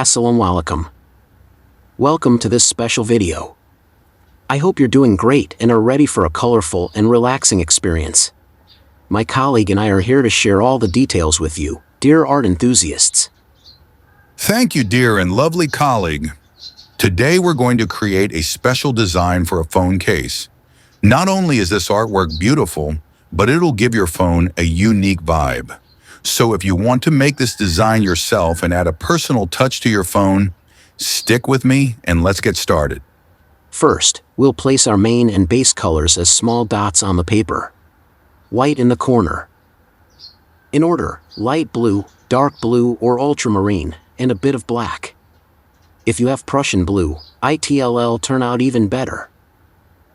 Assalamu alaikum. Welcome to this special video. I hope you're doing great and are ready for a colorful and relaxing experience. My colleague and I are here to share all the details with you, dear art enthusiasts. Thank you, dear and lovely colleague. Today we're going to create a special design for a phone case. Not only is this artwork beautiful, but it'll give your phone a unique vibe. So if you want to make this design yourself and add a personal touch to your phone, stick with me and let's get started. First, we'll place our main and base colors as small dots on the paper. White in the corner. In order, light blue, dark blue or ultramarine, and a bit of black. If you have Prussian blue, it'll turn out even better.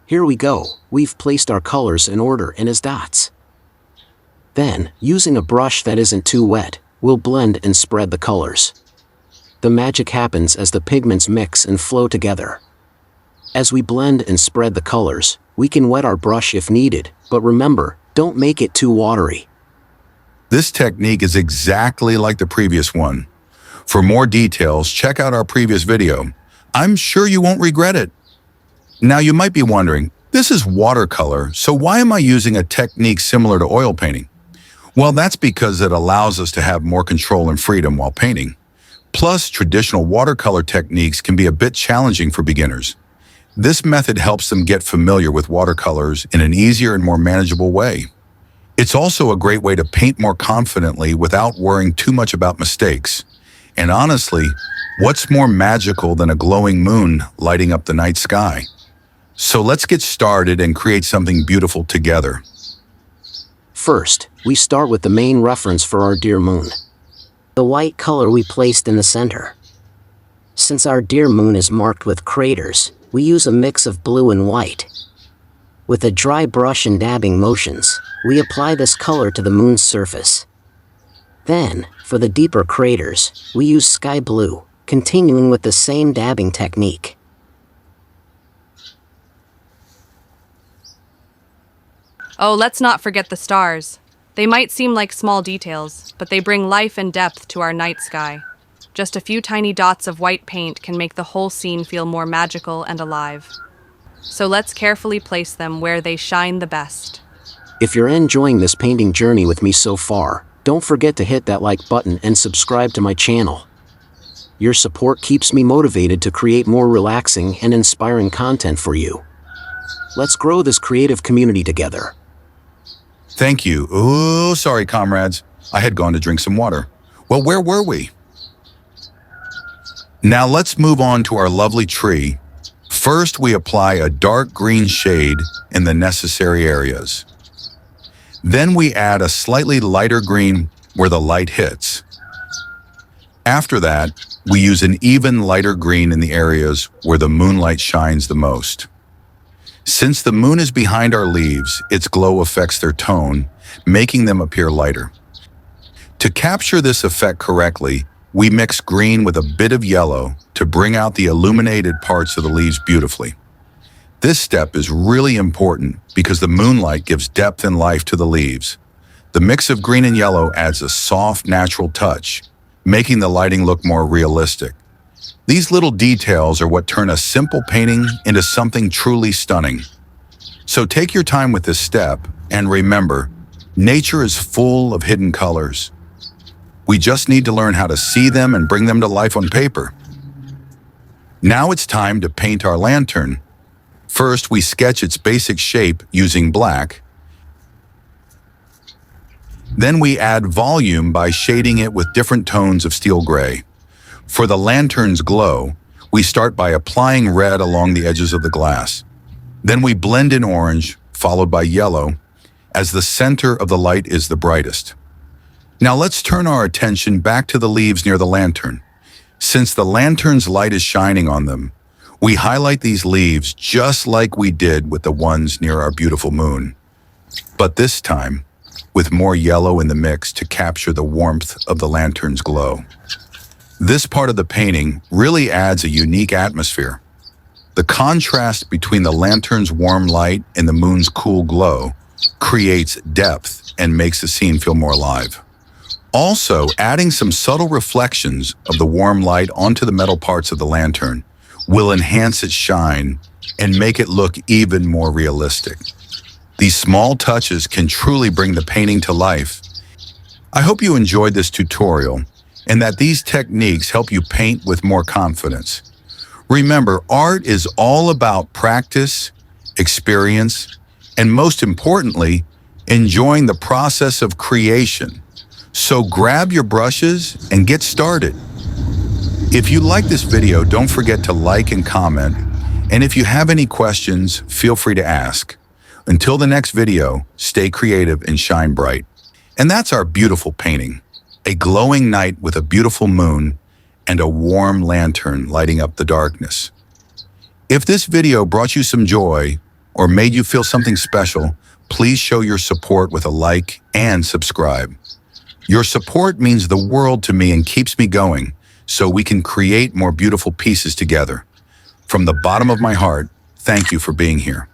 Here we go, we've placed our colors in order and as dots. Then, using a brush that isn't too wet, we'll blend and spread the colors. The magic happens as the pigments mix and flow together. As we blend and spread the colors, we can wet our brush if needed, but remember, don't make it too watery. This technique is exactly like the previous one. For more details, check out our previous video. I'm sure you won't regret it. Now you might be wondering, this is watercolor, so why am I using a technique similar to oil painting? Well, that's because it allows us to have more control and freedom while painting. Plus, traditional watercolor techniques can be a bit challenging for beginners. This method helps them get familiar with watercolors in an easier and more manageable way. It's also a great way to paint more confidently without worrying too much about mistakes. And honestly, what's more magical than a glowing moon lighting up the night sky? So let's get started and create something beautiful together. First, we start with the main reference for our dear moon. The white color we placed in the center. Since our dear moon is marked with craters, we use a mix of blue and white. With a dry brush and dabbing motions, we apply this color to the moon's surface. Then, for the deeper craters, we use sky blue, continuing with the same dabbing technique. Oh, let's not forget the stars. They might seem like small details, but they bring life and depth to our night sky. Just a few tiny dots of white paint can make the whole scene feel more magical and alive. So let's carefully place them where they shine the best. If you're enjoying this painting journey with me so far, don't forget to hit that like button and subscribe to my channel. Your support keeps me motivated to create more relaxing and inspiring content for you. Let's grow this creative community together. Thank you. Oh, sorry, comrades. I had gone to drink some water. Well, where were we? Now let's move on to our lovely tree. First, we apply a dark green shade in the necessary areas. Then we add a slightly lighter green where the light hits. After that, we use an even lighter green in the areas where the moonlight shines the most. Since the moon is behind our leaves, its glow affects their tone, making them appear lighter. To capture this effect correctly, we mix green with a bit of yellow to bring out the illuminated parts of the leaves beautifully. This step is really important because the moonlight gives depth and life to the leaves. The mix of green and yellow adds a soft, natural touch, making the lighting look more realistic. These little details are what turn a simple painting into something truly stunning. So take your time with this step, and remember, nature is full of hidden colors. We just need to learn how to see them and bring them to life on paper. Now it's time to paint our lantern. First, we sketch its basic shape using black. Then we add volume by shading it with different tones of steel gray. For the lantern's glow, we start by applying red along the edges of the glass. Then we blend in orange, followed by yellow, as the center of the light is the brightest. Now let's turn our attention back to the leaves near the lantern. Since the lantern's light is shining on them, we highlight these leaves just like we did with the ones near our beautiful moon. But this time, with more yellow in the mix to capture the warmth of the lantern's glow. This part of the painting really adds a unique atmosphere. The contrast between the lantern's warm light and the moon's cool glow creates depth and makes the scene feel more alive. Also, adding some subtle reflections of the warm light onto the metal parts of the lantern will enhance its shine and make it look even more realistic. These small touches can truly bring the painting to life. I hope you enjoyed this tutorial and that these techniques help you paint with more confidence. Remember, art is all about practice, experience, and most importantly, enjoying the process of creation. So grab your brushes and get started. If you like this video, don't forget to like and comment. And if you have any questions, feel free to ask. Until the next video, stay creative and shine bright. And that's our beautiful painting. A glowing night with a beautiful moon and a warm lantern lighting up the darkness. If this video brought you some joy or made you feel something special, please show your support with a like and subscribe. Your support means the world to me and keeps me going so we can create more beautiful pieces together. From the bottom of my heart, thank you for being here.